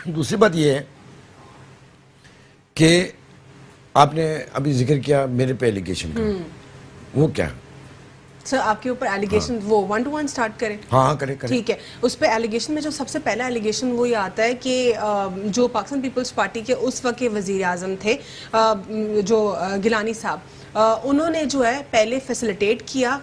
दूसरी बात ये है कि आपने अभी जिक्र किया मेरे पे एलिगेशन का, वो क्या? सर आपके ऊपर एलिगेशन, वो 1 to 1 स्टार्ट करें? हाँ करें करें। ठीक है, उस पे एलिगेशन में जो सबसे पहला एलिगेशन वो ये आता है कि जो पाकिस्तान पीपल्स पार्टी के उस वक्त के वजीर आजम थे जो गिलानी साहब, उन्होंने जो है पहले फैसिलिटेट किया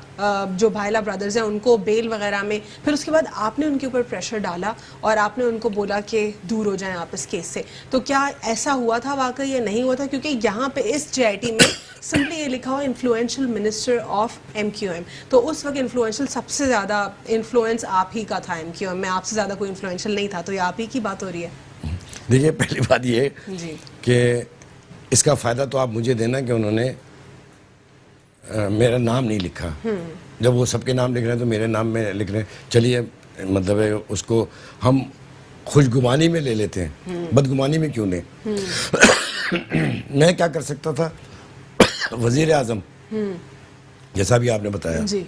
जो भायला ब्रदर्स हैं उनको बेल वगैरह में, फिर उसके बाद आपने उनके ऊपर प्रेशर डाला और आपने उनको बोला कि दूर हो जाएं आप इस केस से। तो क्या ऐसा हुआ था वाकई या नहीं हुआ था? क्योंकि यहाँ पे इस JIT में सिंपली ये लिखा हुआ इन्फ्लुएंशियल मिनिस्टर ऑफ MQM, तो उस वक्त इन्फ्लुएंशियल सबसे ज़्यादा इन्फ्लुएंस आप ही का था MQM में, आपसे ज़्यादा कोई इन्फ्लुएंशियल नहीं था, तो ये आप ही की बात हो रही है। देखिए पहली बात ये जी कि इसका फ़ायदा तो आप मुझे देना कि उन्होंने मेरा नाम नहीं लिखा। जब वो सबके नाम लिख रहे हैं तो मेरे नाम में लिख रहे हैं, चलिए मतलब है उसको हम खुशगुमानी में ले लेते हैं, बदगुमानी में क्यों लें। मैं क्या कर सकता था, वजीर आजम जैसा भी आपने बताया जी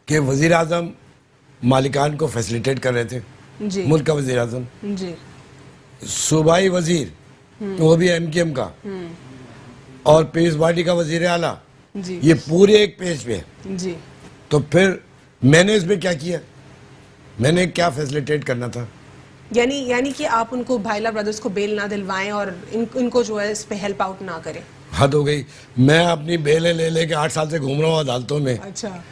कि वजीर आजम मालिकान को फैसिलिटेट कर रहे थे, जी मुल्क का वजीर आजम, जी सूबाई वजीर वो भी MQM का, और पीस पार्टी का वजीर आला, जी ये पूरे एक पेज पे है। जी तो फिर मैंने इसमें क्या किया, मैंने क्या फैसिलिटेट करना था? यानी कि आप उनको भायला ब्रदर्स को बेल ना दिलवाएं और इनको जो है इस पे हेल्प आउट ना करें। हद हो गई, मैं अपनी बेलें ले लेके 8 साल से घूम रहा हूँ अदालतों में। अच्छा,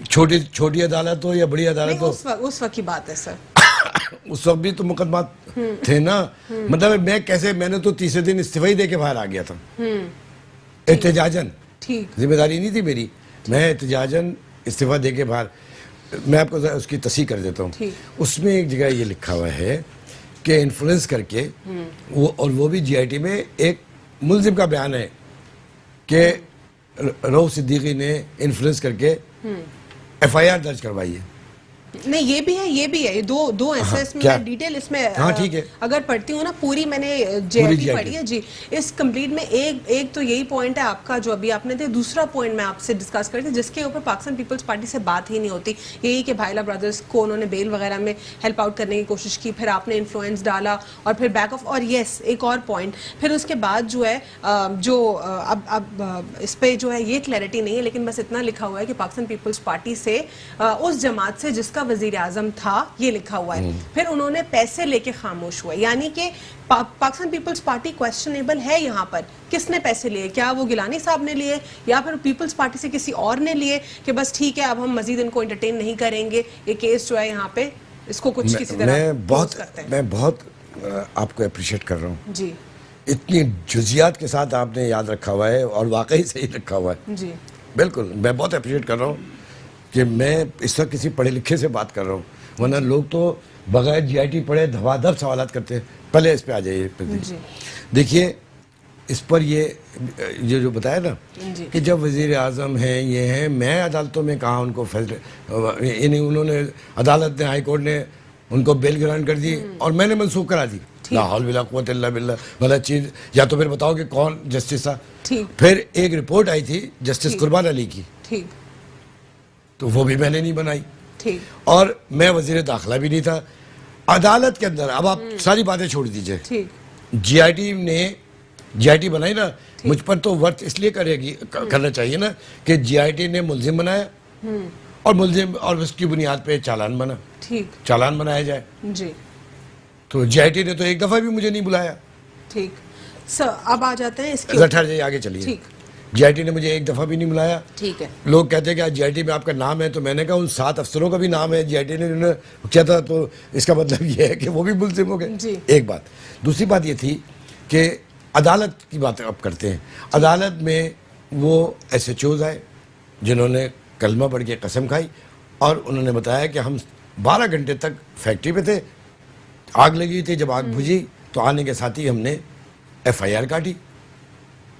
छोटी अदालत हो या बड़ी अदालत नहीं हो, उस वक्त की बात है सर। उस वक्त भी तो मुकदमा थे ना। मतलब मैं कैसे, मैंने तो तीसरे दिन इस्तीफा ही दे के बाहर आ गया था एहतजाजन, ठीक, जिम्मेदारी नहीं थी मेरी, मैं एहतजाजन इस्तीफा दे के बाहर। मैं आपको उसकी तस्हीह कर देता हूँ। उसमें एक जगह ये लिखा हुआ है कि इन्फ्लुएंस करके वो, और वो भी JIT में एक मुलजिम का बयान है कि रऊफ सिद्दीकी ने इन्फ्लुएंस करके FIR दर्ज करवाई है। नहीं ये भी है ये दो ऐसे इसमें क्या? मैं डिटेल इसमें हाँ ठीक है, अगर पढ़ती हूँ ना पूरी, मैंने JIT पढ़ी है जी। इस कंप्लीट में एक तो यही पॉइंट है आपका जो अभी आपने थे, दूसरा पॉइंट मैं आपसे डिस्कस करती जिसके ऊपर पाकिस्तान पीपल्स पार्टी से बात ही नहीं होती, यही कि भायला ब्रदर्स को उन्होंने बेल वगैरह में हेल्प आउट करने की कोशिश की, फिर आपने इन्फ्लुएंस डाला और फिर बैक ऑफ, और येस एक और पॉइंट फिर उसके बाद जो है जो अब इस पर जो है ये क्लैरिटी नहीं है, लेकिन बस इतना लिखा हुआ है कि पाकिस्तान पीपल्स पार्टी से उस जमात से जिसका वजीर आजम था, ये लिखा हुआ है। फिर उन्होंने पैसे लेके खामोश हुआ, यानी कि पाकिस्तान पीपल्स पार्टी क्वेश्चनेबल है यहाँ पर। किसने पैसे लिए? क्या वो गिलानी साहब ने लिए या फिर पीपल्स पार्टी से किसी और ने लिए कि बस ठीक है अब हम मजीद इनको एंटरटेन नहीं करेंगे, ये केस जो है यहाँ पे इसको कुछ किसी तरह मैं बहुत आपको अप्रिशिएट कर रहा हूँ जी। इतनी जुजियात के साथ आपने याद रखा हुआ है और वाकई सही रखा हुआ है जी। बिल्कुल, मैं बहुत अप्रिशिएट कर रहा हूँ कि मैं इस वक्त किसी पढ़े लिखे से बात कर रहा हूँ, वरना लोग तो बगैर JIT पढ़े धवाधव सवालात करते हैं। पहले इस पे आ जाइए। देखिए इस पर ये जो बताया ना कि जब वजीर आजम हैं ये हैं, मैं अदालतों में कहा उनको फैसले, उन्होंने अदालत ने, हाई कोर्ट ने उनको बेल ग्रांट कर दी और मैंने मनसूख करा दी। ला हौल वला कुव्वत इल्ला बिल्लाह, गलत चीज़। या तो फिर बताओ कि कौन जस्टिस था। फिर एक रिपोर्ट आई थी जस्टिस कुर्बान अली की, ठीक, तो वो भी मैंने नहीं बनाई, ठीक, और मैं वजीर दाखिला भी नहीं था अदालत के अंदर। अब आप सारी बातें छोड़ दीजिए, ठीक, JIT बनाई ना, मुझ पर तो वर्त इसलिए करना चाहिए ना कि JIT ने मुलजिम बनाया और मुलजिम और उसकी बुनियाद पे चालान बना, ठीक, चालान बनाया जाए जी। तो JIT ने तो एक दफा भी मुझे नहीं बुलाया, ठीक। सर अब आ जाते हैं इसके, आगे चलिए। ठीक, JIT ने मुझे एक दफा भी नहीं बुलाया, ठीक है। लोग कहते हैं कि आज JIT में आपका नाम है, तो मैंने कहा उन 7 अफसरों का भी नाम है JIT ने किया था, तो इसका मतलब ये है कि वो भी मुलजिम हो गए। एक बात। दूसरी बात ये थी कि अदालत की बात अब करते हैं। अदालत में वो SHOs आए जिन्होंने कलमा पढ़ के कसम खाई और उन्होंने बताया कि हम 12 घंटे तक फैक्ट्री पे थे, आग लगी थी, जब आग बुझी तो आने के साथ ही हमने FIR काटी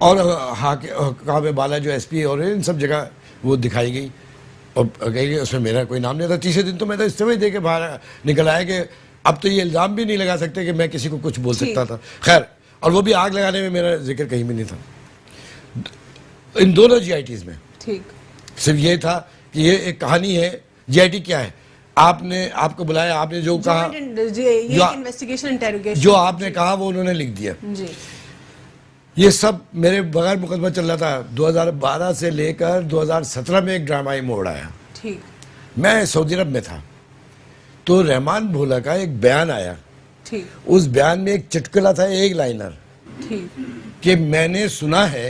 और हकाम बाला जो SP और इन सब जगह वो दिखाई गई और कही उसमें मेरा कोई नाम नहीं था। तीसरे दिन तो मैं तो इस्तीफा दे के बाहर निकल आया कि अब तो ये इल्ज़ाम भी नहीं लगा सकते कि मैं किसी को कुछ बोल सकता था। खैर, और वो भी आग लगाने में मेरा जिक्र कहीं भी नहीं था इन दोनों JITs में। ठीक, सिर्फ ये था कि ये एक कहानी है। JIT क्या है? आपने आपको बुलाया, आपने जो कहा, इन्वेस्टिगेशन इंटेरोगेशन जो आपने कहा वो उन्होंने लिख दिया जी। ये सब मेरे बगैर मुकदमा चल रहा था। 2012 से लेकर 2017 में एक ड्रामाई मोड़ आया। ठीक। मैं सऊदी अरब में था तो रहमान भोला का एक बयान आया। ठीक। उस बयान में एक चुटकुला था, एक लाइनर, ठीक, कि मैंने सुना है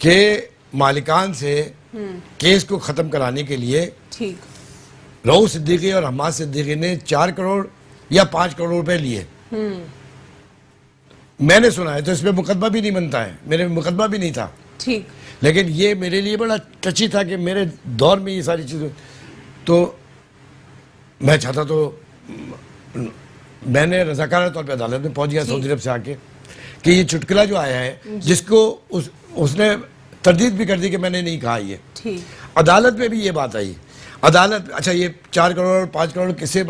कि मालिकान से केस को खत्म कराने के लिए ठीक, रऊफ सिद्दीकी और हम्माद सिद्दीकी ने 4 करोड़ या 5 करोड़ रुपए लिए। मैंने सुना है, तो इसमें मुकदमा भी नहीं बनता है, मेरे में मुकदमा भी नहीं था। ठीक। लेकिन ये मेरे लिए बड़ा टची था कि मेरे दौर में ये सारी चीज़ें, तो मैं चाहता तो मैंने रजाकारा तौर पे अदालत में पहुंच गया सऊदी अरब से आके कि ये चुटकुला जो आया है, जिसको उसने तरदीद भी कर दी कि मैंने नहीं कहा ये। ठीक। अदालत में भी ये बात आई। अदालत, अच्छा ये 4 करोड़ 5 करोड़ किसे